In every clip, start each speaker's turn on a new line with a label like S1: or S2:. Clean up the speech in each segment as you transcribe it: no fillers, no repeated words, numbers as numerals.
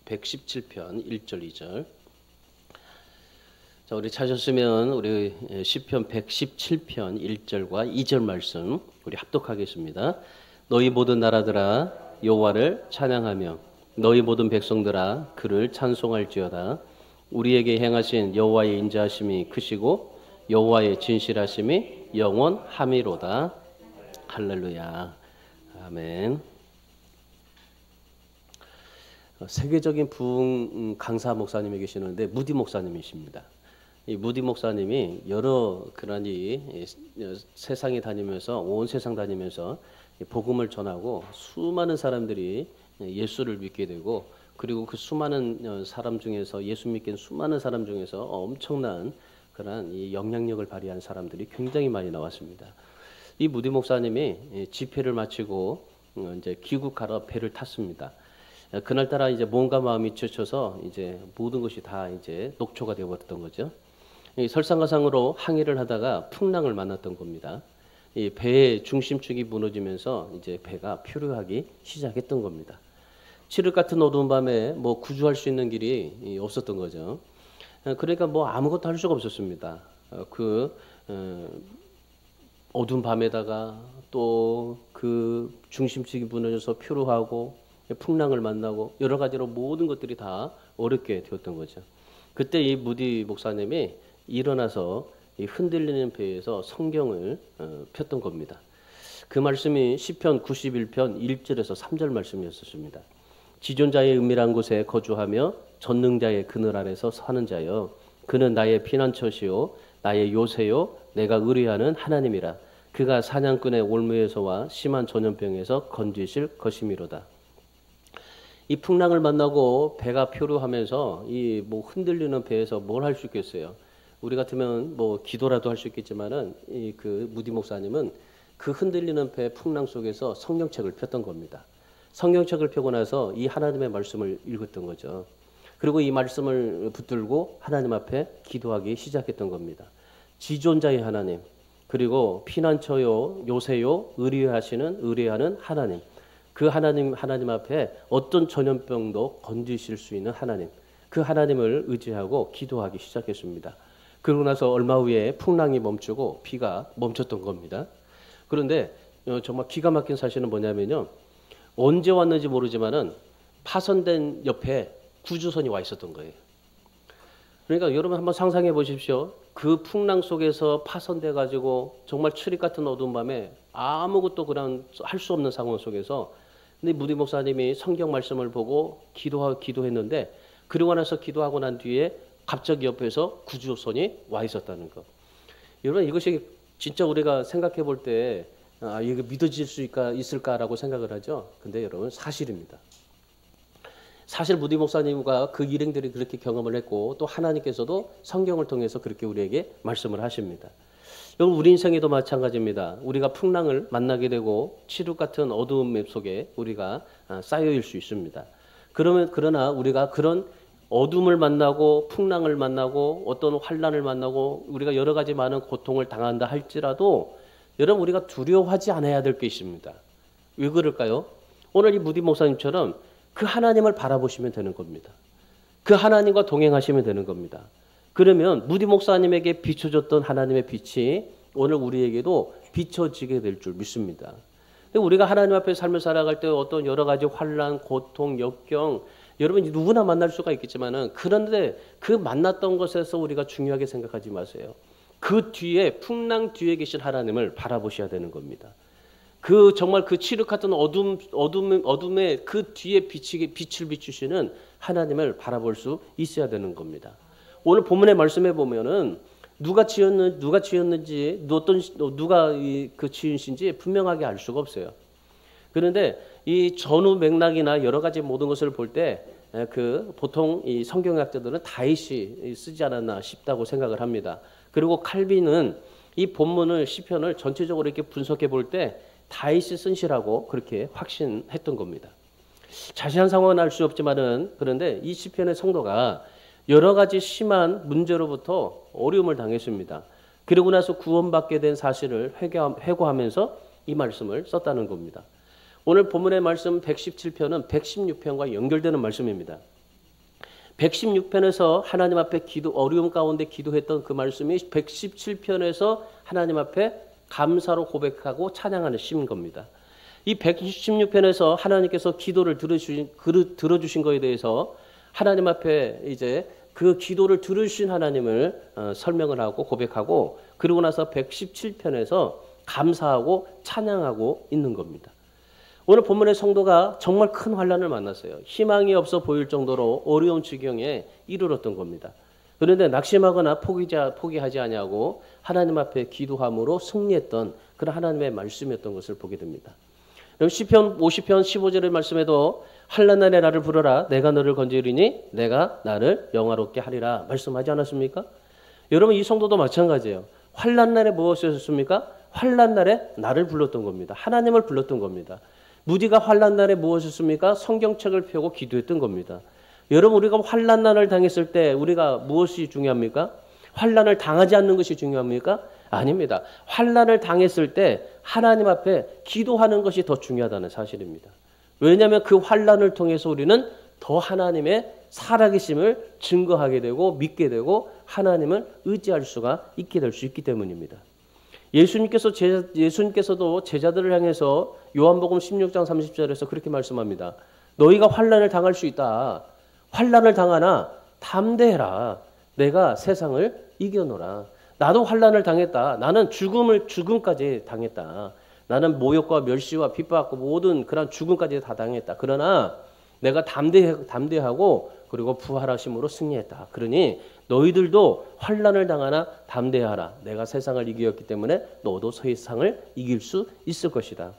S1: 117편 1절 2절. 자, 우리 찾았으면 우리 시편 117편 1절과 2절 말씀 우리 합독하겠습니다. 너희 모든 나라들아 여호와를 찬양하며 너희 모든 백성들아 그를 찬송할지어다. 우리에게 행하신 여호와의 인자하심이 크시고 여호와의 진실하심이 영원함이로다. 할렐루야. 아멘. 세계적인 부흥 강사 목사님이 계시는데 무디 목사님이십니다. 이 무디 목사님이 여러 그런 세상에 다니면서 온 세상 다니면서 복음을 전하고 수많은 사람들이 예수를 믿게 되고, 그리고 그 수많은 사람 중에서 예수 믿게 수많은 사람 중에서 엄청난 그런 이 영향력을 발휘한 사람들이 굉장히 많이 나왔습니다. 이 무디 목사님이 집회를 마치고 이제 귀국하러 배를 탔습니다. 그날따라 이제 몸과 마음이 지쳐서 이제 모든 것이 다 이제 녹초가 되어버렸던 거죠. 이 설상가상으로 항해를 하다가 풍랑을 만났던 겁니다. 이 배의 중심축이 무너지면서 이제 배가 표류하기 시작했던 겁니다. 칠흑 같은 어두운 밤에 뭐 구조할 수 있는 길이 없었던 거죠. 그러니까 뭐 아무것도 할 수가 없었습니다. 어두운 밤에다가 또 그 중심축이 무너져서 표류하고 풍랑을 만나고 여러 가지로 모든 것들이 다 어렵게 되었던 거죠. 그때 이 무디 목사님이 일어나서 이 흔들리는 배에서 성경을 폈던 겁니다. 그 말씀이 시편 91편 1절에서 3절 말씀이었습니다. 지존자의 은밀한 곳에 거주하며 전능자의 그늘 아래서 사는 자여, 그는 나의 피난처시요 나의 요새요 내가 의뢰하는 하나님이라. 그가 사냥꾼의 올무에서와 심한 전염병에서 건지실 것이미로다. 이 풍랑을 만나고 배가 표류하면서 이 뭐 흔들리는 배에서 뭘 할 수 있겠어요? 우리 같으면 뭐 기도라도 할 수 있겠지만은 이 그 무디 목사님은 그 흔들리는 배 풍랑 속에서 성경책을 폈던 겁니다. 성경책을 펴고 나서 이 하나님의 말씀을 읽었던 거죠. 그리고 이 말씀을 붙들고 하나님 앞에 기도하기 시작했던 겁니다. 지존자의 하나님, 그리고 피난처요, 요새요, 의뢰하는 하나님. 그 하나님 앞에 어떤 전염병도 건지실 수 있는 하나님, 그 하나님을 의지하고 기도하기 시작했습니다. 그러고 나서 얼마 후에 풍랑이 멈추고 비가 멈췄던 겁니다. 그런데 정말 기가 막힌 사실은 뭐냐면요, 언제 왔는지 모르지만은 파손된 옆에 구조선이 와 있었던 거예요. 그러니까 여러분 한번 상상해 보십시오. 그 풍랑 속에서 파손돼 가지고 정말 칠흑 같은 어두운 밤에 아무것도 그냥 할 수 없는 상황 속에서, 근데 무디 목사님이 성경 말씀을 보고 기도했는데, 그러고 나서 기도하고 난 뒤에 갑자기 옆에서 구조선이 와 있었다는 것. 여러분 이것이 진짜 우리가 생각해 볼 때 이거 믿어질 수 있을까라고 생각을 하죠. 근데 여러분 사실입니다. 사실 무디 목사님과 그 일행들이 그렇게 경험을 했고, 또 하나님께서도 성경을 통해서 그렇게 우리에게 말씀을 하십니다. 여러분 우리 인생에도 마찬가지입니다. 우리가 풍랑을 만나게 되고 칠흑 같은 어두움 속에 우리가 쌓여일 수 있습니다. 그러나 우리가 그런 어둠을 만나고 풍랑을 만나고 어떤 환난을 만나고 우리가 여러 가지 많은 고통을 당한다 할지라도 여러분 우리가 두려워하지 않아야 될 게 있습니다. 왜 그럴까요? 오늘 이 무디 목사님처럼 그 하나님을 바라보시면 되는 겁니다. 그 하나님과 동행하시면 되는 겁니다. 그러면 무디 목사님에게 비춰졌던 하나님의 빛이 오늘 우리에게도 비춰지게 될 줄 믿습니다. 우리가 하나님 앞에 삶을 살아갈 때 어떤 여러 가지 환난, 고통, 역경, 여러분 누구나 만날 수가 있겠지만은, 그런데 그 만났던 것에서 우리가 중요하게 생각하지 마세요. 그 뒤에 풍랑 뒤에 계신 하나님을 바라보셔야 되는 겁니다. 정말 그 칠흑 같은 어둠의 그 뒤에 빛을 비추시는 하나님을 바라볼 수 있어야 되는 겁니다. 오늘 본문의 말씀에 보면은 누가 지었는지 누가 그 지으신지 분명하게 알 수가 없어요. 그런데 이 전후 맥락이나 여러 가지 모든 것을 볼 때 보통 이 성경학자들은 다윗이 쓰지 않았나 싶다고 생각을 합니다. 그리고 칼빈은 이 본문을 시편을 전체적으로 이렇게 분석해 볼 때 다윗이 쓴 시라고 그렇게 확신했던 겁니다. 자세한 상황은 알 수 없지만은, 그런데 이 시편의 성도가 여러 가지 심한 문제로부터 어려움을 당했습니다. 그러고 나서 구원받게 된 사실을 회고하면서 이 말씀을 썼다는 겁니다. 오늘 본문의 말씀 117편은 116편과 연결되는 말씀입니다. 116편에서 하나님 앞에 어려움 가운데 기도했던 그 말씀이 117편에서 하나님 앞에 감사로 고백하고 찬양하는 시인 겁니다. 이 116편에서 하나님께서 기도를 들어주신 거에 대해서 하나님 앞에 이제 그 기도를 들으신 하나님을 설명을 하고 고백하고, 그러고 나서 117편에서 감사하고 찬양하고 있는 겁니다. 오늘 본문의 성도가 정말 큰 환난을 만났어요. 희망이 없어 보일 정도로 어려운 지경에 이르렀던 겁니다. 그런데 낙심하거나 포기하지 아니하고 하나님 앞에 기도함으로 승리했던 그런 하나님의 말씀이었던 것을 보게 됩니다. 그럼 시편 50편 15절의 말씀에도 환난 날에 나를 부르라 내가 너를 건지리니 내가 나를 영화롭게 하리라 말씀하지 않았습니까? 여러분, 이 성도도 마찬가지예요. 환난 날에 무엇을 했습니까? 환난 날에 나를 불렀던 겁니다. 하나님을 불렀던 겁니다. 무디가 환난 날에 무엇을 했습니까? 성경책을 펴고 기도했던 겁니다. 여러분, 우리가 환난 날을 당했을 때 우리가 무엇이 중요합니까? 환난을 당하지 않는 것이 중요합니까? 아닙니다. 환난을 당했을 때 하나님 앞에 기도하는 것이 더 중요하다는 사실입니다. 왜냐하면 그 환난을 통해서 우리는 더 하나님의 살아계심을 증거하게 되고 믿게 되고 하나님을 의지할 수가 있게 될 수 있기 때문입니다. 예수님께서도 제자들을 향해서 요한복음 16장 30절에서 그렇게 말씀합니다. 너희가 환난을 당할 수 있다. 환난을 당하나 담대해라. 내가 세상을 이겨노라. 나도 환난을 당했다. 나는 죽음까지 당했다. 나는 모욕과 멸시와 핍박과 모든 그런 죽음까지 다 당했다. 그러나 내가 담대하고 그리고 부활하심으로 승리했다. 그러니 너희들도 환난을 당하나 담대하라. 내가 세상을 이겼기 때문에 너도 세상을 이길 수 있을 것이다.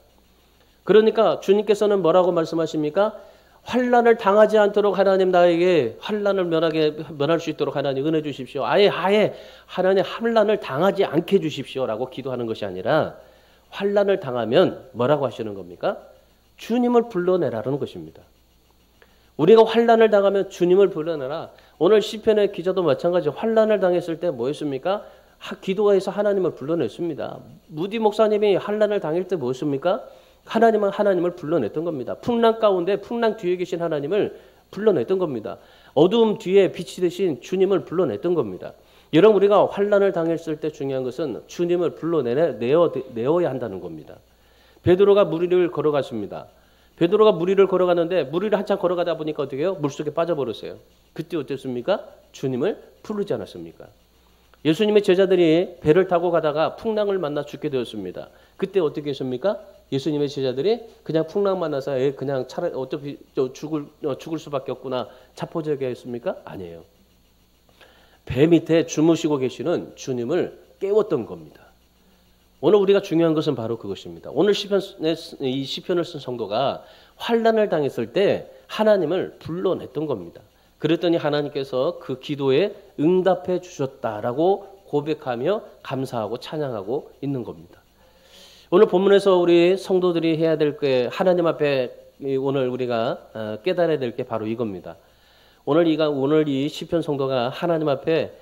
S1: 그러니까 주님께서는 뭐라고 말씀하십니까? 환난을 당하지 않도록 하나님 나에게 환난을 면할 수 있도록 하나님 은혜 주십시오. 아예 하나님 환난을 당하지 않게 주십시오라고 기도하는 것이 아니라 환난을 당하면 뭐라고 하시는 겁니까? 주님을 불러내라는 것입니다. 우리가 환난을 당하면 주님을 불러내라. 오늘 시편의 기자도 마찬가지 환난을 당했을 때 뭐였습니까? 기도해서 하나님을 불러냈습니다. 무디 목사님이 환난을 당할 때 뭐였습니까? 하나님을 불러냈던 겁니다. 풍랑 가운데 풍랑 뒤에 계신 하나님을 불러냈던 겁니다. 어두움 뒤에 빛이 되신 주님을 불러냈던 겁니다. 여러분, 우리가 환난을 당했을 때 중요한 것은 주님을 불러내어야 한다는 겁니다. 베드로가 물 위를 걸어갔습니다. 베드로가 물 위를 걸어가는데 물 위를 한참 걸어가다 보니까 어떻게 해요? 물속에 빠져버렸어요. 그때 어땠습니까? 주님을 부르지 않았습니까? 예수님의 제자들이 배를 타고 가다가 풍랑을 만나 죽게 되었습니다. 그때 어떻게 했습니까? 예수님의 제자들이 그냥 풍랑 만나서 그냥 차라리 어차피 죽을 수밖에 없구나 자포자기 했습니까? 아니에요. 배 밑에 주무시고 계시는 주님을 깨웠던 겁니다. 오늘 우리가 중요한 것은 바로 그것입니다. 오늘 이 시편을 쓴 성도가 환난을 당했을 때 하나님을 불러냈던 겁니다. 그랬더니 하나님께서 그 기도에 응답해 주셨다라고 고백하며 감사하고 찬양하고 있는 겁니다. 오늘 본문에서 우리 성도들이 해야 될 게 하나님 앞에 오늘 우리가 깨달아야 될 게 바로 이겁니다. 오늘 이 시편 성도가 하나님 앞에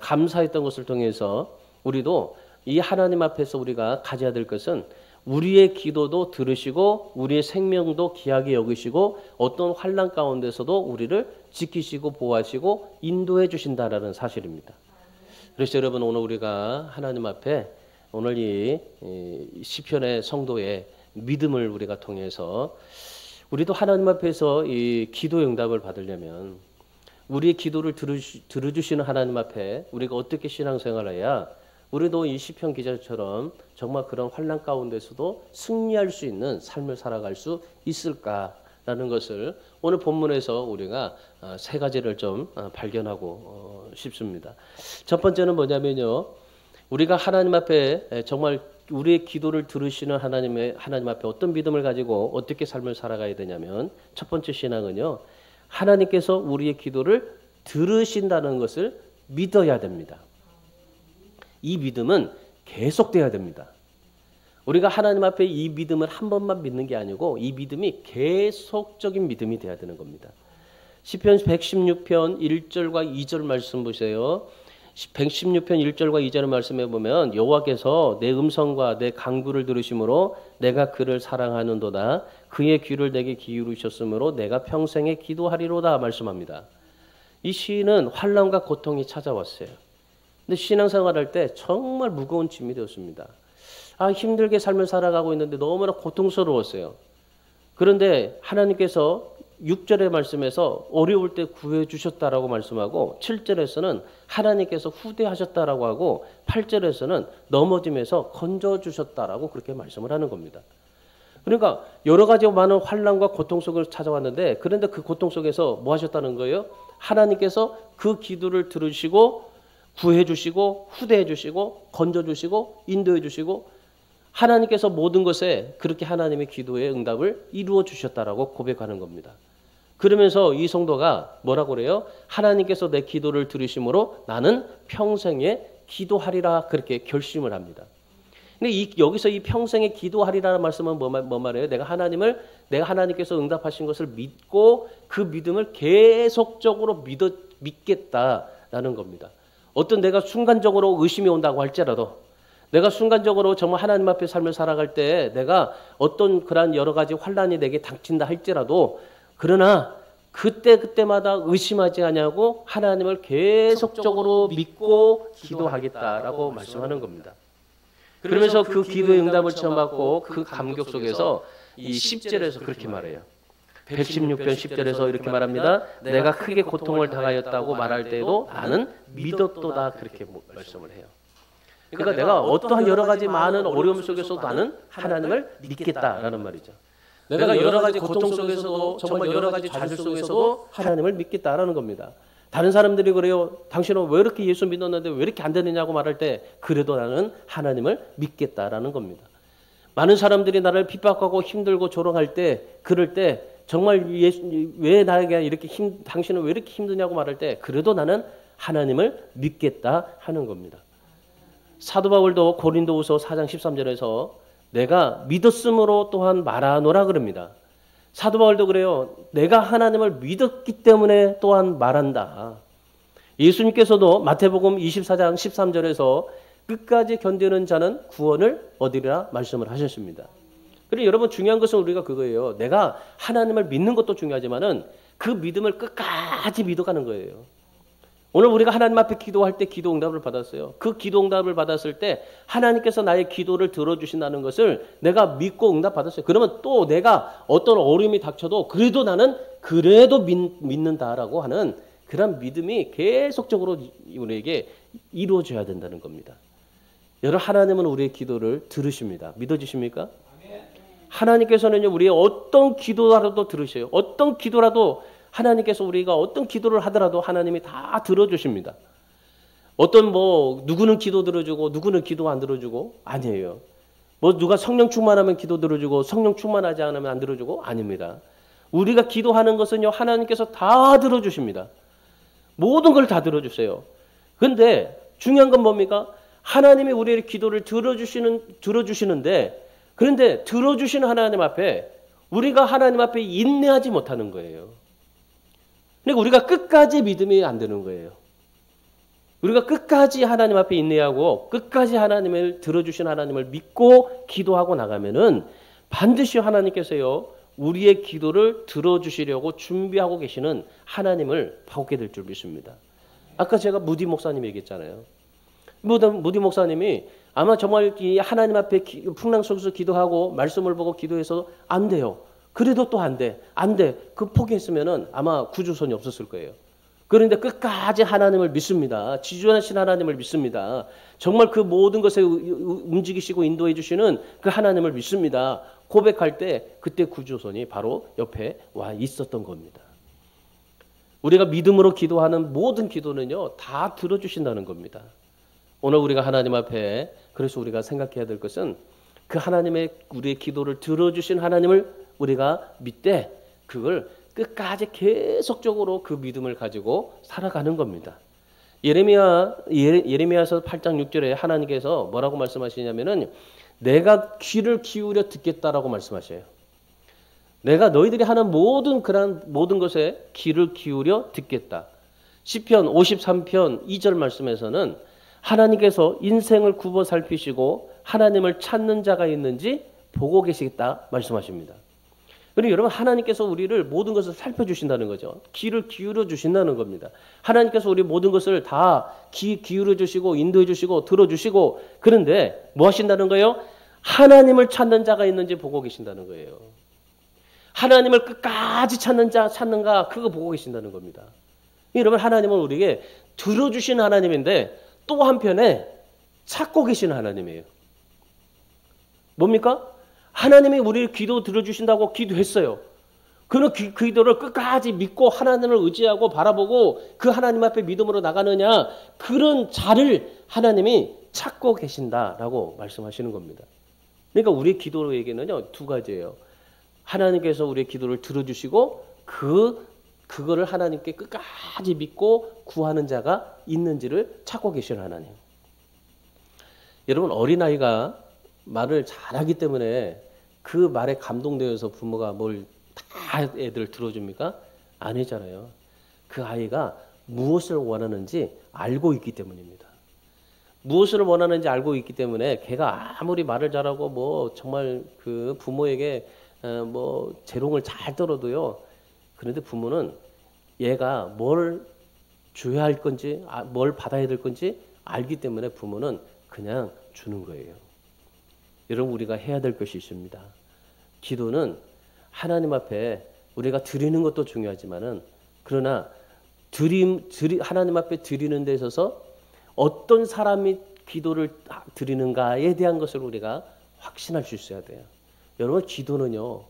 S1: 감사했던 것을 통해서 우리도 이 하나님 앞에서 우리가 가져야 될 것은 우리의 기도도 들으시고 우리의 생명도 귀하게 여기시고 어떤 환난 가운데서도 우리를 지키시고 보호하시고 인도해 주신다라는 사실입니다. 그래서 여러분, 오늘 우리가 하나님 앞에 오늘 이 시편의 성도의 믿음을 우리가 통해서 우리도 하나님 앞에서 이 기도의 응답을 받으려면 우리의 기도를 들어주시는 하나님 앞에 우리가 어떻게 신앙생활해야 우리도 이 시편 기자처럼 정말 그런 환난 가운데서도 승리할 수 있는 삶을 살아갈 수 있을까라는 것을 오늘 본문에서 우리가 세 가지를 좀 발견하고 싶습니다. 첫 번째는 뭐냐면요. 우리가 하나님 앞에 정말 우리의 기도를 들으시는 하나님 앞에 어떤 믿음을 가지고 어떻게 삶을 살아가야 되냐면 첫 번째 신앙은요. 하나님께서 우리의 기도를 들으신다는 것을 믿어야 됩니다. 이 믿음은 계속돼야 됩니다. 우리가 하나님 앞에 이 믿음을 한 번만 믿는 게 아니고 이 믿음이 계속적인 믿음이 돼야 되는 겁니다. 시편 116편 1절과 2절 말씀 보세요. 116편 1절과 2절의 말씀에 보면 여호와께서 내 음성과 내 간구를 들으심으로 내가 그를 사랑하는도다. 그의 귀를 내게 기울이셨으므로 내가 평생에 기도하리로다 말씀합니다. 이 시인은 환난과 고통이 찾아왔어요. 근데 신앙생활할 때 정말 무거운 짐이 되었습니다. 힘들게 삶을 살아가고 있는데 너무나 고통스러웠어요. 그런데 하나님께서 6절의 말씀에서 어려울 때 구해주셨다라고 말씀하고 7절에서는 하나님께서 후대하셨다라고 하고 8절에서는 넘어짐에서 건져주셨다라고 그렇게 말씀을 하는 겁니다. 그러니까 여러 가지 많은 환난과 고통 속을 찾아왔는데 그런데 그 고통 속에서 뭐 하셨다는 거예요? 하나님께서 그 기도를 들으시고 구해주시고 후대해주시고 건져주시고 인도해주시고 하나님께서 모든 것에 그렇게 하나님의 기도의 응답을 이루어 주셨다라고 고백하는 겁니다. 그러면서 이 성도가 뭐라고 그래요? 하나님께서 내 기도를 들으심으로 나는 평생에 기도하리라 그렇게 결심을 합니다. 근데 여기서 이 평생에 기도하리라는 말씀은 뭐 말이에요? 내가 하나님께서 응답하신 것을 믿고 그 믿음을 계속적으로 믿겠다라는 겁니다. 어떤 내가 순간적으로 의심이 온다고 할지라도 내가 순간적으로 정말 하나님 앞에 삶을 살아갈 때 내가 어떤 그런 여러 가지 환난이 내게 닥친다 할지라도 그러나 그때마다 의심하지 않냐고 하나님을 계속적으로 믿고 기도하겠다라고 말씀하는 겁니다. 그러면서 그 기도의 응답을 처음 받고 그 감격 속에서 이 10절에서 그렇게 말해요. 116편 10절에서 이렇게 말합니다. 내가 크게 고통을 당하였다고 말할 때에도 나는 믿었도다 그렇게 말씀을 해요. 그러니까 내가 어떠한 여러 가지 많은 어려움 속에서도 나는 하나님을 믿겠다라는 말이죠. 내가 여러 가지 고통 속에서도 정말 여러 가지 좌절 속에서도 하나님을 믿겠다라는 겁니다. 다른 사람들이 그래요. 당신은 왜 이렇게 예수 믿었는데 왜 이렇게 안 되느냐고 말할 때 그래도 나는 하나님을 믿겠다라는 겁니다. 많은 사람들이 나를 핍박하고 힘들고 조롱할 때 그럴 때 정말 왜 나에게 이렇게 당신은 왜 이렇게 힘드냐고 말할 때 그래도 나는 하나님을 믿겠다 하는 겁니다. 사도 바울도 고린도후서 4장 13절에서 내가 믿었으므로 또한 말하노라 그럽니다. 사도 바울도 그래요. 내가 하나님을 믿었기 때문에 또한 말한다. 예수님께서도 마태복음 24장 13절에서 끝까지 견디는 자는 구원을 얻으리라 말씀을 하셨습니다. 그리고 여러분 중요한 것은 우리가 그거예요. 내가 하나님을 믿는 것도 중요하지만은 그 믿음을 끝까지 믿어가는 거예요. 오늘 우리가 하나님 앞에 기도할 때 기도 응답을 받았어요. 그 기도 응답을 받았을 때 하나님께서 나의 기도를 들어주신다는 것을 내가 믿고 응답 받았어요. 그러면 또 내가 어떤 어려움이 닥쳐도 그래도 나는 그래도 믿는다라고 하는 그런 믿음이 계속적으로 우리에게 이루어져야 된다는 겁니다. 여러분 하나님은 우리의 기도를 들으십니다. 믿어지십니까? 하나님께서는요 우리의 어떤 기도라도 들으셔요. 어떤 기도라도 하나님께서 우리가 어떤 기도를 하더라도 하나님이 다 들어주십니다. 어떤 누구는 기도 들어주고 누구는 기도 안 들어주고 아니에요. 누가 성령 충만하면 기도 들어주고 성령 충만하지 않으면 안 들어주고 아닙니다. 우리가 기도하는 것은요 하나님께서 다 들어주십니다. 모든 걸 다 들어주세요. 그런데 중요한 건 뭡니까? 하나님이 우리의 기도를 들어주시는데 그런데 들어주시는 하나님 앞에 우리가 하나님 앞에 인내하지 못하는 거예요. 그러니까 우리가 끝까지 믿음이 안 되는 거예요. 우리가 끝까지 하나님 앞에 인내하고 끝까지 하나님을 들어주신 하나님을 믿고 기도하고 나가면은 반드시 하나님께서요 우리의 기도를 들어주시려고 준비하고 계시는 하나님을 보게 될 줄 믿습니다. 아까 제가 무디 목사님 얘기했잖아요. 무디 목사님이 아마 정말 하나님 앞에 풍랑 속에서 기도하고 말씀을 보고 기도해서 안 돼요. 그래도 또 안 돼. 그 포기했으면은 아마 구주선이 없었을 거예요. 그런데 끝까지 하나님을 믿습니다. 지존하신 하나님을 믿습니다. 정말 그 모든 것에 움직이시고 인도해 주시는 그 하나님을 믿습니다. 고백할 때 그때 구주선이 바로 옆에 와 있었던 겁니다. 우리가 믿음으로 기도하는 모든 기도는요 다 들어주신다는 겁니다. 오늘 우리가 하나님 앞에 그래서 우리가 생각해야 될 것은 그 하나님의 우리의 기도를 들어주신 하나님을 우리가 믿되 그걸 끝까지 계속적으로 그 믿음을 가지고 살아가는 겁니다. 예레미야서 8장 6절에 하나님께서 뭐라고 말씀하시냐면은 내가 귀를 기울여 듣겠다라고 말씀하셔요. 내가 너희들이 하는 모든 것에 귀를 기울여 듣겠다. 시편 53편 2절 말씀에서는 하나님께서 인생을 굽어 살피시고 하나님을 찾는 자가 있는지 보고 계시겠다 말씀하십니다. 그리고 여러분 하나님께서 우리를 모든 것을 살펴주신다는 거죠. 귀를 기울여 주신다는 겁니다. 하나님께서 우리 모든 것을 다 기울여 주시고 인도해 주시고 들어주시고 그런데 뭐 하신다는 거예요? 하나님을 찾는 자가 있는지 보고 계신다는 거예요. 하나님을 끝까지 찾는가 그거 보고 계신다는 겁니다. 여러분 하나님은 우리에게 들어주시는 하나님인데 또 한편에 찾고 계시는 하나님이에요. 뭡니까? 하나님이 우리를 기도 들어주신다고 기도했어요. 그는 그 기도를 끝까지 믿고 하나님을 의지하고 바라보고 그 하나님 앞에 믿음으로 나가느냐 그런 자를 하나님이 찾고 계신다라고 말씀하시는 겁니다. 그러니까 우리 기도에게는요 두 가지예요. 하나님께서 우리의 기도를 들어주시고 그거를 하나님께 끝까지 믿고 구하는 자가 있는지를 찾고 계시는 하나님. 여러분 어린아이가 말을 잘하기 때문에 그 말에 감동되어서 부모가 뭘 다 애들 들어줍니까? 아니잖아요. 그 아이가 무엇을 원하는지 알고 있기 때문입니다. 무엇을 원하는지 알고 있기 때문에 걔가 아무리 말을 잘하고 뭐 정말 그 부모에게 뭐 재롱을 잘 떨어도요. 그런데 부모는 얘가 뭘 줘야 할 건지 뭘 받아야 될 건지 알기 때문에 부모는 그냥 주는 거예요. 여러분 우리가 해야 될 것이 있습니다. 기도는 하나님 앞에 우리가 드리는 것도 중요하지만은 그러나 하나님 앞에 드리는 데 있어서 어떤 사람이 기도를 드리는가에 대한 것을 우리가 확신할 수 있어야 돼요. 여러분 기도는요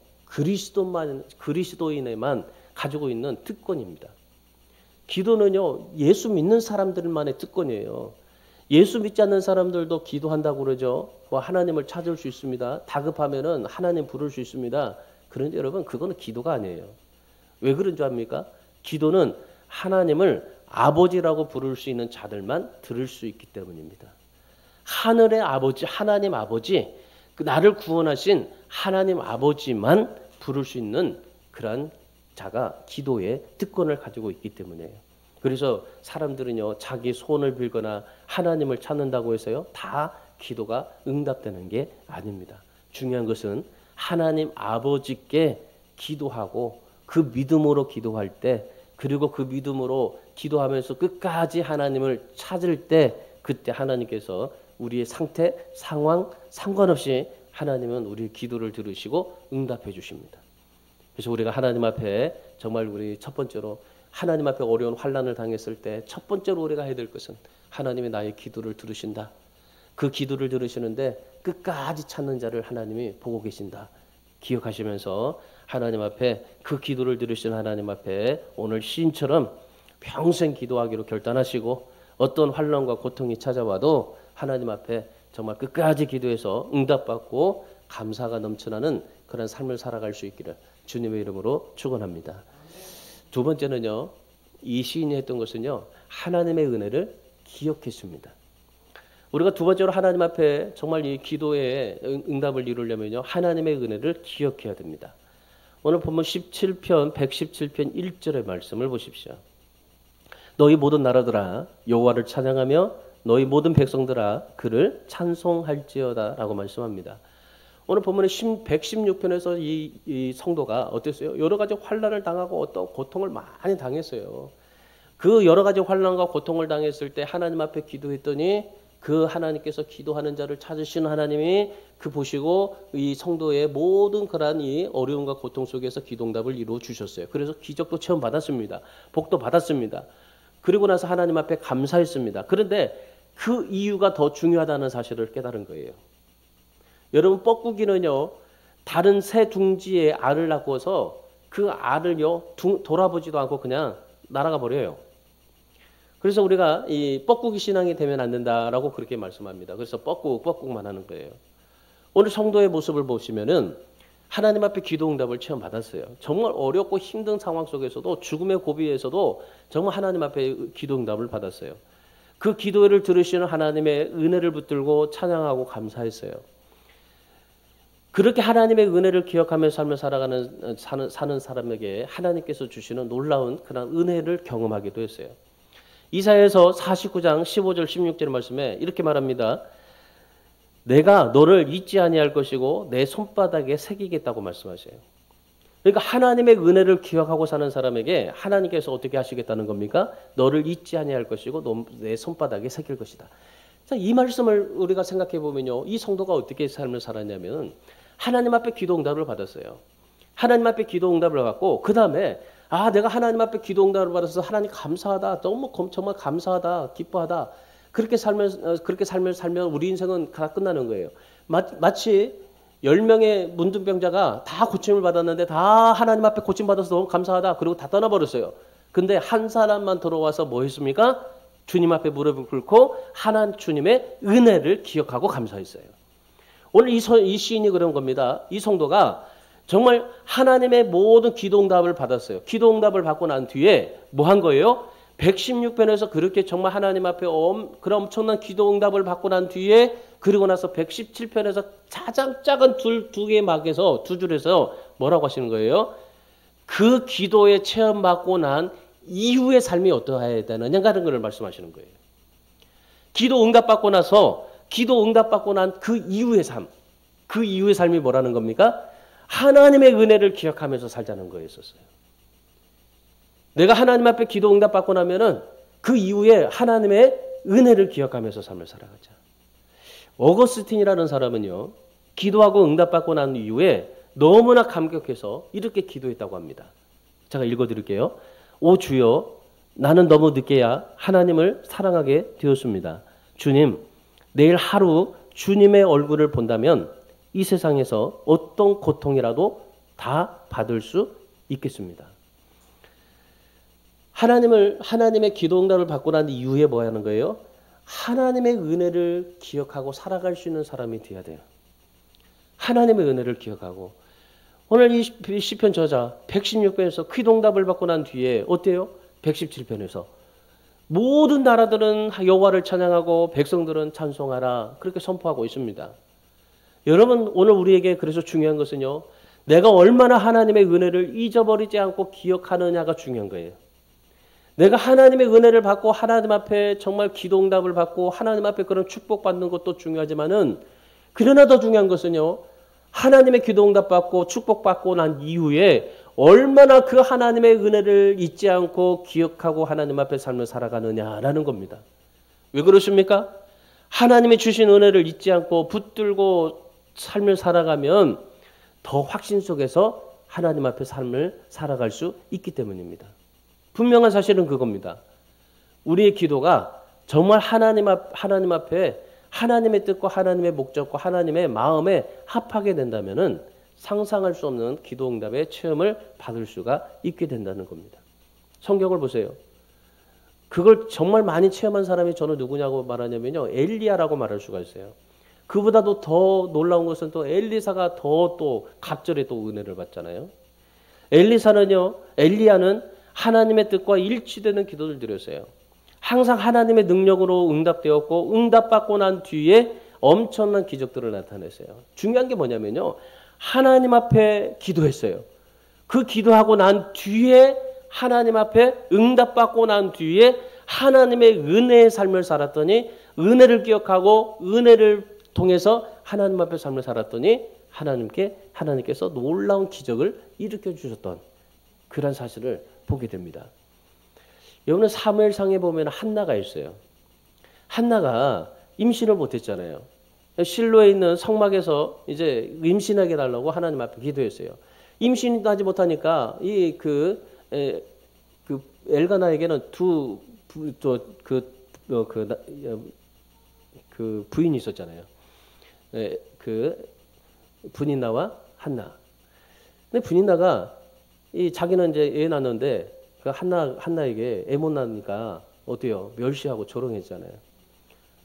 S1: 그리스도인에만 가지고 있는 특권입니다. 기도는요 예수 믿는 사람들만의 특권이에요. 예수 믿지 않는 사람들도 기도한다고 그러죠. 뭐 하나님을 찾을 수 있습니다. 다급하면은 하나님 부를 수 있습니다. 그런데 여러분 그거는 기도가 아니에요. 왜 그런 줄 압니까? 기도는 하나님을 아버지라고 부를 수 있는 자들만 들을 수 있기 때문입니다. 하늘의 아버지, 하나님 아버지, 나를 구원하신 하나님 아버지만 부를 수 있는 그러한 자가 기도의 특권을 가지고 있기 때문이에요. 그래서 사람들은요 자기 소원을 빌거나 하나님을 찾는다고 해서요 다 기도가 응답되는 게 아닙니다. 중요한 것은 하나님 아버지께 기도하고 그 믿음으로 기도할 때 그리고 그 믿음으로 기도하면서 끝까지 하나님을 찾을 때 그때 하나님께서 우리의 상태, 상황 상관없이 하나님은 우리의 기도를 들으시고 응답해 주십니다. 그래서 우리가 하나님 앞에 정말 우리 첫 번째로 하나님 앞에 어려운 환난을 당했을 때 첫 번째로 우리가 해야 될 것은 하나님이 나의 기도를 들으신다. 그 기도를 들으시는데 끝까지 찾는 자를 하나님이 보고 계신다. 기억하시면서 하나님 앞에 그 기도를 들으신 하나님 앞에 오늘 시인처럼 평생 기도하기로 결단하시고 어떤 환난과 고통이 찾아와도 하나님 앞에 정말 끝까지 기도해서 응답받고 감사가 넘쳐나는 그런 삶을 살아갈 수 있기를 주님의 이름으로 축원합니다. 두 번째는요. 이 시인이 했던 것은요. 하나님의 은혜를 기억했습니다. 우리가 두 번째로 하나님 앞에 정말 이 기도의 응답을 이루려면요. 하나님의 은혜를 기억해야 됩니다. 오늘 본문 117편 117편 1절의 말씀을 보십시오. 너희 모든 나라들아 여호와를 찬양하며 너희 모든 백성들아 그를 찬송할지어다 라고 말씀합니다. 오늘 본문의 116편에서 이 성도가 어땠어요? 여러 가지 환난을 당하고 어떤 고통을 많이 당했어요. 그 여러 가지 환난과 고통을 당했을 때 하나님 앞에 기도했더니 그 하나님께서 기도하는 자를 찾으시는 하나님이 그 보시고 이 성도의 모든 그러한 이 어려움과 고통 속에서 기도응답을 이루어 주셨어요. 그래서 기적도 체험 받았습니다. 복도 받았습니다. 그리고 나서 하나님 앞에 감사했습니다. 그런데 그 이유가 더 중요하다는 사실을 깨달은 거예요. 여러분 뻐꾸기는요 다른 새 둥지에 알을 낳고서 그 알을요 돌아보지도 않고 그냥 날아가 버려요. 그래서 우리가 이 뻐꾸기 신앙이 되면 안 된다라고 그렇게 말씀합니다. 그래서 뻐꾹만 하는 거예요. 오늘 성도의 모습을 보시면은 하나님 앞에 기도 응답을 체험 받았어요. 정말 어렵고 힘든 상황 속에서도 죽음의 고비에서도 정말 하나님 앞에 기도 응답을 받았어요. 그 기도를 들으시는 하나님의 은혜를 붙들고 찬양하고 감사했어요. 그렇게 하나님의 은혜를 기억하면서 삶을 사는 사람에게 하나님께서 주시는 놀라운 그런 은혜를 경험하기도 했어요. 이사야서 49장 15절 16절 말씀에 이렇게 말합니다. 내가 너를 잊지 아니할 것이고 내 손바닥에 새기겠다고 말씀하셔요. 그러니까 하나님의 은혜를 기억하고 사는 사람에게 하나님께서 어떻게 하시겠다는 겁니까? 너를 잊지 아니할 것이고 내 손바닥에 새길 것이다. 자, 이 말씀을 우리가 생각해 보면요, 이 성도가 어떻게 삶을 살았냐면 하나님 앞에 기도 응답을 받았어요. 하나님 앞에 기도 응답을 받고 그 다음에 내가 하나님 앞에 기도 응답을 받아서 하나님 감사하다, 너무 정말 감사하다, 기뻐하다. 그렇게 살면 우리 인생은 다 끝나는 거예요. 마치 10명의 문둥병자가 다 고침을 받았는데 다 하나님 앞에 고침 받아서 너무 감사하다. 그리고 다 떠나버렸어요. 근데 한 사람만 들어와서 뭐 했습니까? 주님 앞에 무릎을 꿇고 하나님 주님의 은혜를 기억하고 감사했어요. 오늘 이 시인이 그런 겁니다. 이 성도가 정말 하나님의 모든 기도 응답을 받았어요. 기도 응답을 받고 난 뒤에 뭐 한 거예요? 116편에서 그렇게 정말 하나님 앞에 그런 엄청난 기도 응답을 받고 난 뒤에 그리고 나서 117편에서 가장 작은 두 개의 막에서 두 줄에서 뭐라고 하시는 거예요? 그 기도에 체험받고 난 이후의 삶이 어떠해야 되느냐는 걸 말씀하시는 거예요. 기도 응답받고 나서 기도 응답받고 난 그 이후의 삶, 그 이후의 삶이 뭐라는 겁니까? 하나님의 은혜를 기억하면서 살자는 거였었어요. 내가 하나님 앞에 기도 응답받고 나면은 그 이후에 하나님의 은혜를 기억하면서 삶을 살아가자. 어거스틴이라는 사람은요, 기도하고 응답받고 난 이후에 너무나 감격해서 이렇게 기도했다고 합니다. 제가 읽어드릴게요. 오 주여, 나는 너무 늦게야 하나님을 사랑하게 되었습니다. 주님, 내일 하루 주님의 얼굴을 본다면 이 세상에서 어떤 고통이라도 다 받을 수 있겠습니다. 하나님의 기도 응답을 받고 난 이후에 뭐 하는 거예요? 하나님의 은혜를 기억하고 살아갈 수 있는 사람이 되어야 돼요. 하나님의 은혜를 기억하고. 오늘 이 시편 저자 116편에서 기도 응답을 받고 난 뒤에 어때요? 117편에서 모든 나라들은 여호와를 찬양하고 백성들은 찬송하라, 그렇게 선포하고 있습니다. 여러분, 오늘 우리에게 그래서 중요한 것은요, 내가 얼마나 하나님의 은혜를 잊어버리지 않고 기억하느냐가 중요한 거예요. 내가 하나님의 은혜를 받고 하나님 앞에 정말 기도 응답을 받고 하나님 앞에 그런 축복받는 것도 중요하지만은, 그러나 더 중요한 것은요, 하나님의 기도 응답 받고 축복받고 난 이후에 얼마나 그 하나님의 은혜를 잊지 않고 기억하고 하나님 앞에 삶을 살아가느냐라는 겁니다. 왜 그러십니까? 하나님이 주신 은혜를 잊지 않고 붙들고 삶을 살아가면 더 확신 속에서 하나님 앞에 삶을 살아갈 수 있기 때문입니다. 분명한 사실은 그겁니다. 우리의 기도가 정말 하나님 앞에 하나님의 뜻과 하나님의 목적과 하나님의 마음에 합하게 된다면은 상상할 수 없는 기도 응답의 체험을 받을 수가 있게 된다는 겁니다. 성경을 보세요. 그걸 정말 많이 체험한 사람이 저는 누구냐고 말하냐면요, 엘리야라고 말할 수가 있어요. 그보다도 더 놀라운 것은 또 엘리사가 또 갑절에 또 은혜를 받잖아요. 엘리야는 하나님의 뜻과 일치되는 기도를 드렸어요. 항상 하나님의 능력으로 응답되었고 응답받고 난 뒤에 엄청난 기적들을 나타냈어요. 중요한 게 뭐냐면요, 하나님 앞에 기도했어요. 그 기도하고 난 뒤에 하나님 앞에 응답받고 난 뒤에 하나님의 은혜의 삶을 살았더니, 은혜를 기억하고 은혜를 통해서 하나님 앞에 삶을 살았더니 하나님께서 놀라운 기적을 일으켜 주셨던 그런 사실을 보게 됩니다. 여러분, 사무엘상에 보면 한나가 있어요. 한나가 임신을 못했잖아요. 실로에 있는 성막에서 이제 임신하게 달라고 하나님 앞에 기도했어요. 임신하지 못하니까 엘가나에게는 그 부인이 있었잖아요. 그 분인나와 한나. 근데 분인나가 자기는 이제 애 낳았는데 그 한나에게 애 못 낳으니까 어때요? 멸시하고 조롱했잖아요.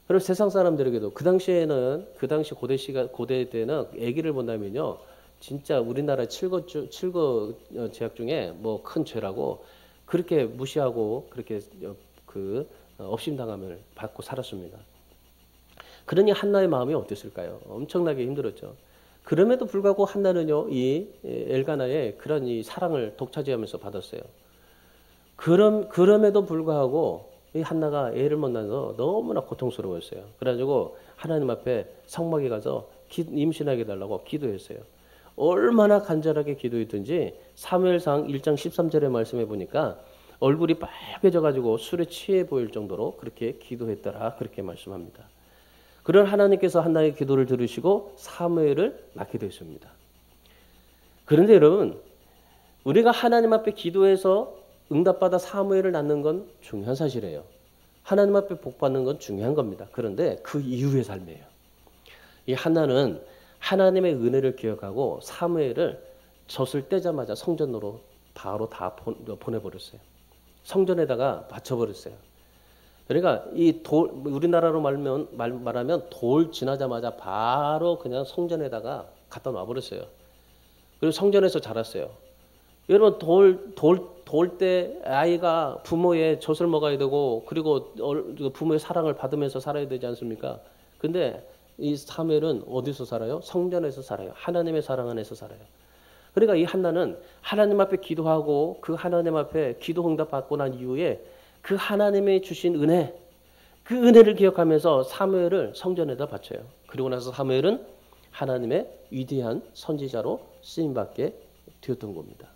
S1: 그리고 세상 사람들에게도 그 당시 고대 때는 아기를 본다면요, 진짜 우리나라 7거 죄악 중에 뭐 큰 죄라고 그렇게 무시하고 그렇게 업신당함을 받고 살았습니다. 그러니 한나의 마음이 어땠을까요? 엄청나게 힘들었죠. 그럼에도 불구하고 한나는요, 이 엘가나의 그런 이 사랑을 독차지하면서 받았어요. 그럼에도 불구하고 이 한나가 애를 못 낳아서 너무나 고통스러웠어요. 그래가지고 하나님 앞에 성막에 가서 임신하게 해달라고 기도했어요. 얼마나 간절하게 기도했든지 사무엘상 1장 13절의 말씀해 보니까 얼굴이 빨개져 가지고 술에 취해 보일 정도로 그렇게 기도했더라 그렇게 말씀합니다. 그런 하나님께서 한나의 기도를 들으시고 사무엘을 낳게 됐습니다. 그런데 여러분, 우리가 하나님 앞에 기도해서 응답받아 사무엘을 낳는 건 중요한 사실이에요. 하나님 앞에 복받는 건 중요한 겁니다. 그런데 그 이후의 삶이에요. 이 한나는 하나님의 은혜를 기억하고 사무엘을 젖을 떼자마자 성전으로 바로 다 보내버렸어요. 성전에다가 바쳐버렸어요. 그러니까 이 돌, 우리나라로 말하면 돌 지나자마자 바로 그냥 성전에다가 갖다 놔버렸어요. 그리고 성전에서 자랐어요. 여러분 돌 때 아이가 부모의 젖을 먹어야 되고 그리고 부모의 사랑을 받으면서 살아야 되지 않습니까? 근데 이 사무엘은 어디서 살아요? 성전에서 살아요. 하나님의 사랑 안에서 살아요. 그러니까 이 한나는 하나님 앞에 기도하고 그 하나님 앞에 기도 응답 받고 난 이후에 그 하나님의 주신 은혜, 그 은혜를 기억하면서 사무엘을 성전에다 바쳐요. 그리고 나서 사무엘은 하나님의 위대한 선지자로 쓰임받게 되었던 겁니다.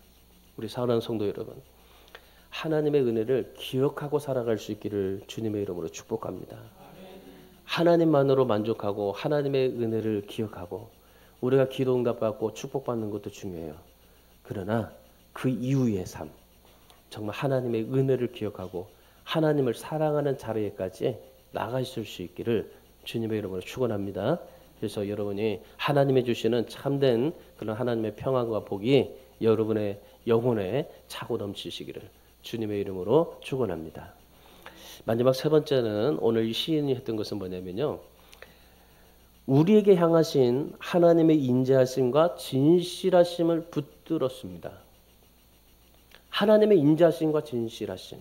S1: 우리 사랑하는 성도 여러분, 하나님의 은혜를 기억하고 살아갈 수 있기를 주님의 이름으로 축복합니다. 하나님만으로 만족하고 하나님의 은혜를 기억하고 우리가 기도 응답받고 축복받는 것도 중요해요. 그러나 그 이후의 삶, 정말 하나님의 은혜를 기억하고 하나님을 사랑하는 자리에까지 나가실 수 있기를 주님의 이름으로 축원합니다. 그래서 여러분이 하나님이 주시는 참된 그런 하나님의 평안과 복이 여러분의 영혼에 차고 넘치시기를 주님의 이름으로 축원합니다. 마지막 세 번째는 오늘 이 시인이 했던 것은 뭐냐면요, 우리에게 향하신 하나님의 인자하심과 진실하심을 붙들었습니다. 하나님의 인자하심과 진실하심,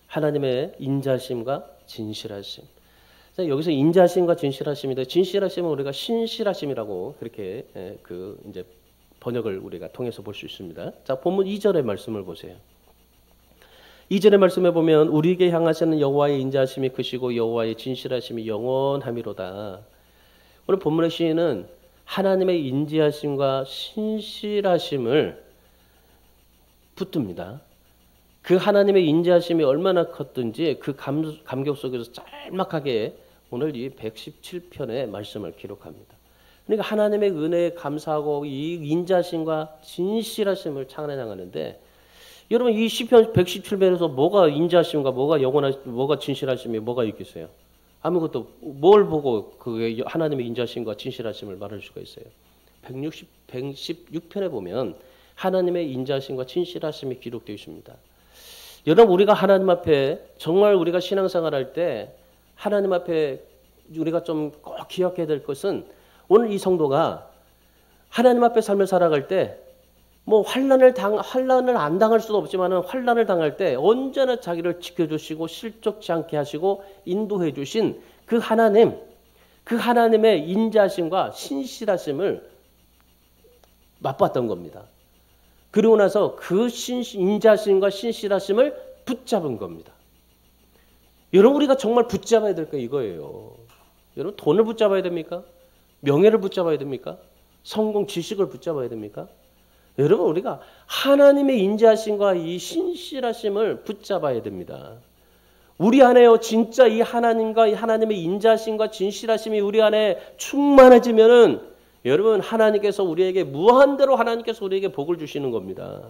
S1: 하나님의 인자하심과 진실하심. 여기서 인자하심과 진실하심인데, 진실하심은 우리가 신실하심이라고 그렇게 이제 번역을 우리가 통해서 볼 수 있습니다. 자, 본문 2절의 말씀을 보세요. 2절의 말씀에 보면 우리에게 향하시는 여호와의 인자하심이 크시고 여호와의 진실하심이 영원함이로다. 오늘 본문의 시인은 하나님의 인자하심과 신실하심을 붙듭니다. 그 하나님의 인자하심이 얼마나 컸든지 그 감격 속에서 짤막하게 오늘 이 117편의 말씀을 기록합니다. 그러니까 하나님의 은혜에 감사하고 이 인자하심과 진실하심을 찬양하는데, 여러분 이 시편 117편에서 뭐가 인자하심과 뭐가 진실하심이 뭐가 있겠어요? 아무것도. 뭘 보고 그게 하나님의 인자하심과 진실하심을 말할 수가 있어요? 116편에 보면 하나님의 인자하심과 진실하심이 기록되어 있습니다. 여러분, 우리가 하나님 앞에 정말 우리가 신앙생활할 때 하나님 앞에 우리가 좀 꼭 기억해야 될 것은, 오늘 이 성도가 하나님 앞에 삶을 살아갈 때 뭐 환난을 안 당할 수도 없지만은 환난을 당할 때 언제나 자기를 지켜주시고 실족치 않게 하시고 인도해 주신 그 하나님, 그 하나님의 인자하심과 신실하심을 맛봤던 겁니다. 그리고 나서 그 인자하심과 신실하심을 붙잡은 겁니다. 여러분, 우리가 정말 붙잡아야 될 거 이거예요. 여러분, 돈을 붙잡아야 됩니까? 명예를 붙잡아야 됩니까? 성공, 지식을 붙잡아야 됩니까? 여러분, 우리가 하나님의 인자하심과 이 신실하심을 붙잡아야 됩니다. 우리 안에요, 진짜 이 하나님과 이 하나님의 인자하심과 진실하심이 우리 안에 충만해지면은 여러분, 하나님께서 우리에게 무한대로 하나님께서 우리에게 복을 주시는 겁니다.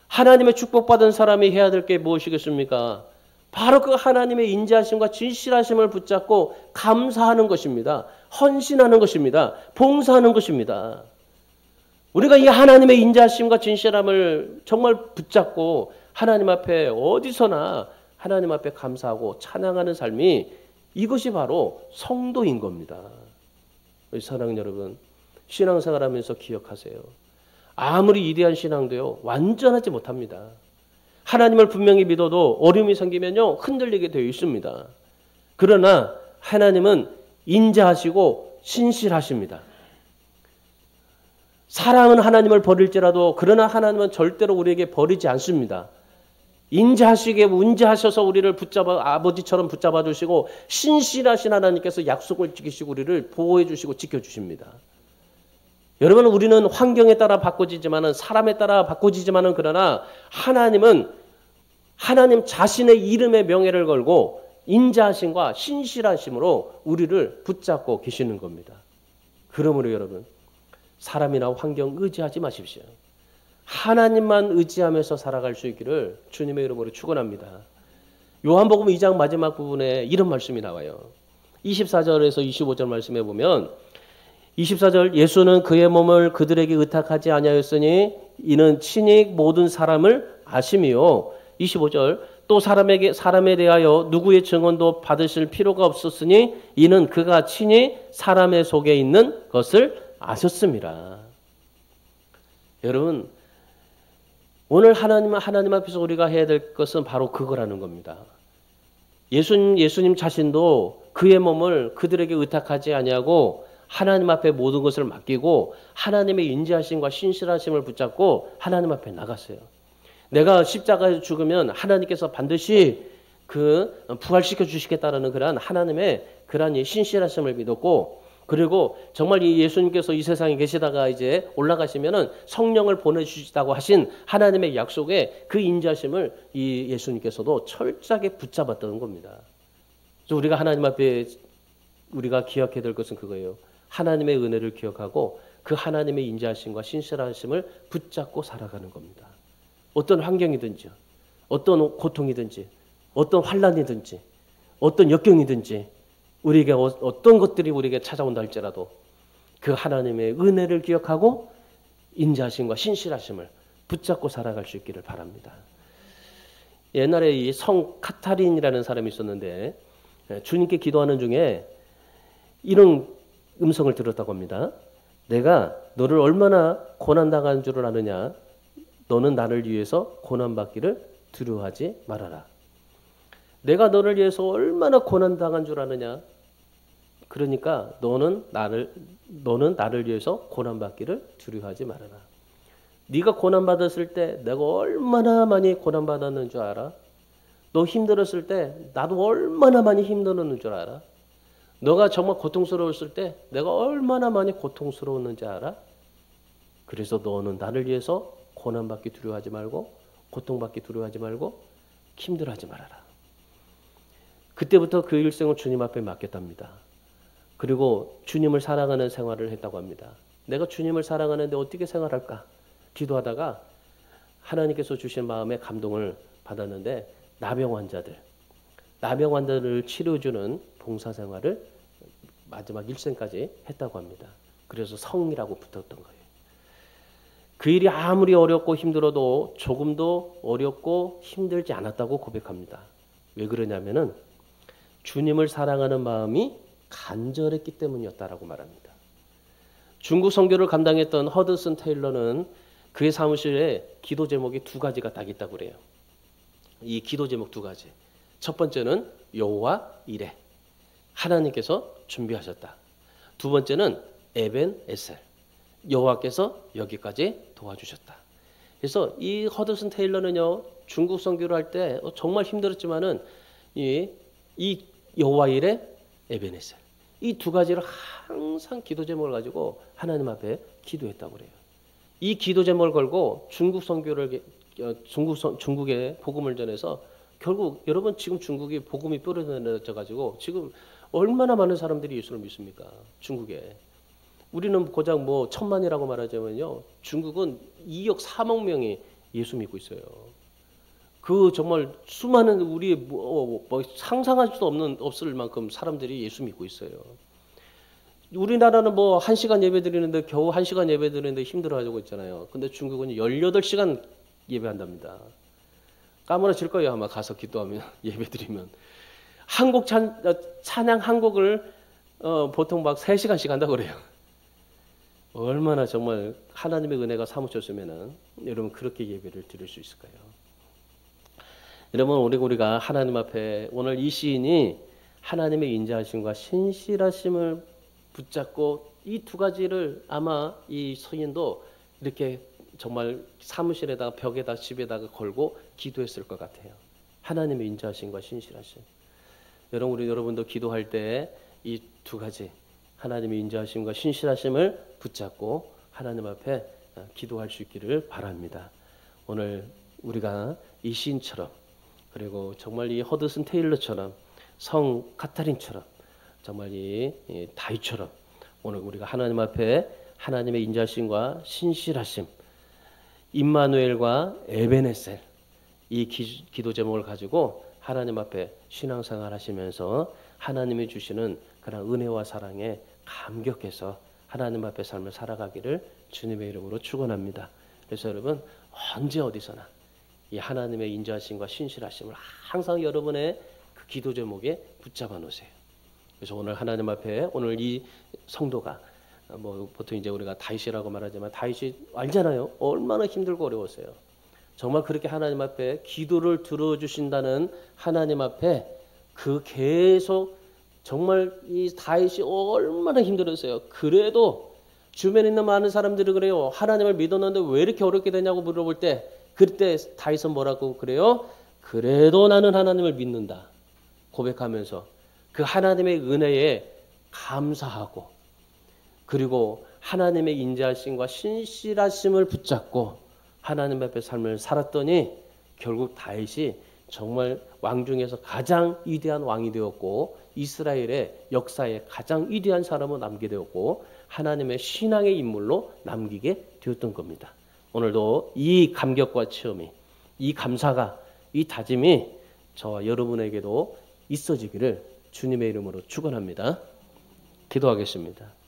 S1: 하나님의 축복받은 사람이 해야 될 게 무엇이겠습니까? 바로 그 하나님의 인자하심과 진실하심을 붙잡고 감사하는 것입니다. 헌신하는 것입니다. 봉사하는 것입니다. 우리가 이 하나님의 인자하심과 진실함을 정말 붙잡고 하나님 앞에 어디서나 하나님 앞에 감사하고 찬양하는 삶이, 이것이 바로 성도인 겁니다. 사랑하는 여러분, 신앙생활하면서 기억하세요. 아무리 위대한 신앙도요, 완전하지 못합니다. 하나님을 분명히 믿어도 어려움이 생기면요, 흔들리게 되어 있습니다. 그러나 하나님은 인자하시고 신실하십니다. 사람은 하나님을 버릴지라도 그러나 하나님은 절대로 우리에게 버리지 않습니다. 인자하시게 운자하셔서 우리를 아버지처럼 붙잡아 주시고, 신실하신 하나님께서 약속을 지키시고 우리를 보호해 주시고 지켜 주십니다. 여러분, 우리는 환경에 따라 바꿔지지만은, 사람에 따라 바꿔지지만은, 그러나 하나님은 하나님 자신의 이름의 명예를 걸고 인자하심과 신실하심으로 우리를 붙잡고 계시는 겁니다. 그러므로 여러분, 사람이나 환경 의지하지 마십시오. 하나님만 의지하면서 살아갈 수 있기를 주님의 이름으로 축원합니다. 요한복음 2장 마지막 부분에 이런 말씀이 나와요. 24절에서 25절 말씀해 보면, 24절, 예수는 그의 몸을 그들에게 의탁하지 아니하였으니 이는 친히 모든 사람을 아심이요. 25절, 또 사람에 대하여 누구의 증언도 받으실 필요가 없었으니 이는 그가 친히 사람의 속에 있는 것을 아셨습니다. 여러분, 오늘 하나님 앞에서 우리가 해야 될 것은 바로 그거라는 겁니다. 예수님 자신도 그의 몸을 그들에게 의탁하지 아니하고 하나님 앞에 모든 것을 맡기고 하나님의 인자하심과 신실하심을 붙잡고 하나님 앞에 나갔어요. 내가 십자가에 죽으면 하나님께서 반드시 부활시켜 주시겠다라는 그러한 하나님의 그러한 신실하심을 믿었고, 그리고 정말 이 예수님께서 이 세상에 계시다가 이제 올라가시면은 성령을 보내주시다고 하신 하나님의 약속에 그 인자심을 이 예수님께서도 철저하게 붙잡았다는 겁니다. 그래서 우리가 하나님 앞에 우리가 기억해야 될 것은 그거예요. 하나님의 은혜를 기억하고 그 하나님의 인자하심과 신실하심을 붙잡고 살아가는 겁니다. 어떤 환경이든지, 어떤 고통이든지, 어떤 환난이든지, 어떤 역경이든지, 우리에게 어떤 것들이 우리에게 찾아온다 할지라도 그 하나님의 은혜를 기억하고 인자하심과 신실하심을 붙잡고 살아갈 수 있기를 바랍니다. 옛날에 이 성 카타린이라는 사람이 있었는데 주님께 기도하는 중에 이런 음성을 들었다고 합니다. 내가 너를 얼마나 고난당한 줄을 아느냐. 너는 나를 위해서 고난받기를 두려워하지 말아라. 내가 너를 위해서 얼마나 고난당한 줄 아느냐. 그러니까 너는 나를 위해서 고난받기를 두려워하지 말아라. 네가 고난받았을 때 내가 얼마나 많이 고난받았는 줄 알아? 너 힘들었을 때 나도 얼마나 많이 힘들었는 줄 알아? 너가 정말 고통스러웠을 때 내가 얼마나 많이 고통스러웠는지 알아? 그래서 너는 나를 위해서 고난받기 두려워하지 말고 고통받기 두려워하지 말고 힘들어하지 말아라. 그때부터 그 일생을 주님 앞에 맡겼답니다. 그리고 주님을 사랑하는 생활을 했다고 합니다. 내가 주님을 사랑하는데 어떻게 생활할까? 기도하다가 하나님께서 주신 마음에 감동을 받았는데 나병 환자들을 치료해주는 봉사생활을 마지막 일생까지 했다고 합니다. 그래서 성이라고 붙었던 거예요. 그 일이 아무리 어렵고 힘들어도 조금도 어렵고 힘들지 않았다고 고백합니다. 왜 그러냐면은 주님을 사랑하는 마음이 간절했기 때문이었다라고 말합니다. 중국 선교를 감당했던 허드슨 테일러는 그의 사무실에 기도 제목이 두 가지가 딱 있다고 그래요. 이 기도 제목 두 가지. 첫 번째는 여호와 이레. 하나님께서 준비하셨다. 두 번째는 에벤 에셀. 여호와께서 여기까지 도와주셨다. 그래서 이 허드슨 테일러는요, 중국 선교를 할 때 정말 힘들었지만은 이 여호와 이레, 에벤 에셀. 이 두 가지를 항상 기도 제목을 가지고 하나님 앞에 기도했다고 그래요. 이 기도 제목을 걸고 중국에 복음을 전해서 결국 여러분 지금 중국이 복음이 뿌려져 가지고 지금 얼마나 많은 사람들이 예수를 믿습니까? 중국에. 우리는 고작 1,000만이라고 말하자면요. 중국은 2억 3억 명이 예수 믿고 있어요. 그 정말 수많은 우리 상상할 수도 없을 만큼 사람들이 예수 믿고 있어요. 우리나라는 1시간 예배 드리는데 겨우 1시간 예배 드리는데 힘들어하고 있잖아요. 근데 중국은 18시간 예배한답니다. 까무러질 거예요. 아마 가서 기도하면 예배 드리면. 한국 찬양 한 곡을 보통 3시간씩 한다고 그래요. 얼마나 정말 하나님의 은혜가 사무쳤으면은 여러분 그렇게 예배를 드릴 수 있을까요? 여러분 우리가 하나님 앞에 오늘 이 시인이 하나님의 인자하심과 신실하심을 붙잡고 이 두 가지를 아마 이 서인도 이렇게 정말 사무실에다가 벽에다 집에다가 걸고 기도했을 것 같아요. 하나님의 인자하심과 신실하심. 여러분도 기도할 때 이 두 가지 하나님의 인자하심과 신실하심을 붙잡고 하나님 앞에 기도할 수 있기를 바랍니다. 오늘 우리가 이 시인처럼 그리고 정말 이 허드슨 테일러처럼 성 카타린처럼 정말 이 다윗처럼 오늘 우리가 하나님 앞에 하나님의 인자하심과 신실하심 임마누엘과 에베네셀 이 기도 제목을 가지고 하나님 앞에 신앙생활 하시면서 하나님이 주시는 그런 은혜와 사랑에 감격해서 하나님 앞에 삶을 살아가기를 주님의 이름으로 축원합니다. 그래서 여러분 언제 어디서나 이 하나님의 인자하심과 신실하심을 항상 여러분의 그 기도 제목에 붙잡아 놓으세요. 그래서 오늘 하나님 앞에 오늘 이 성도가 보통 이제 우리가 다윗이라고 말하지만 다윗이 알잖아요. 얼마나 힘들고 어려웠어요. 정말 그렇게 하나님 앞에 기도를 들어주신다는 하나님 앞에 그 계속 정말 이 다윗이 얼마나 힘들었어요. 그래도 주변에 있는 많은 사람들이 그래요. 하나님을 믿었는데 왜 이렇게 어렵게 되냐고 물어볼 때 그때 다윗은 뭐라고 그래요? 그래도 나는 하나님을 믿는다. 고백하면서 그 하나님의 은혜에 감사하고 그리고 하나님의 인자하심과 신실하심을 붙잡고 하나님 앞에 삶을 살았더니 결국 다윗이 정말 왕 중에서 가장 위대한 왕이 되었고 이스라엘의 역사에 가장 위대한 사람으로 남게 되었고 하나님의 신앙의 인물로 남기게 되었던 겁니다. 오늘도 이 감격과 체험이 이 감사가 이 다짐이 저와 여러분에게도 있어지기를 주님의 이름으로 축원합니다. 기도하겠습니다.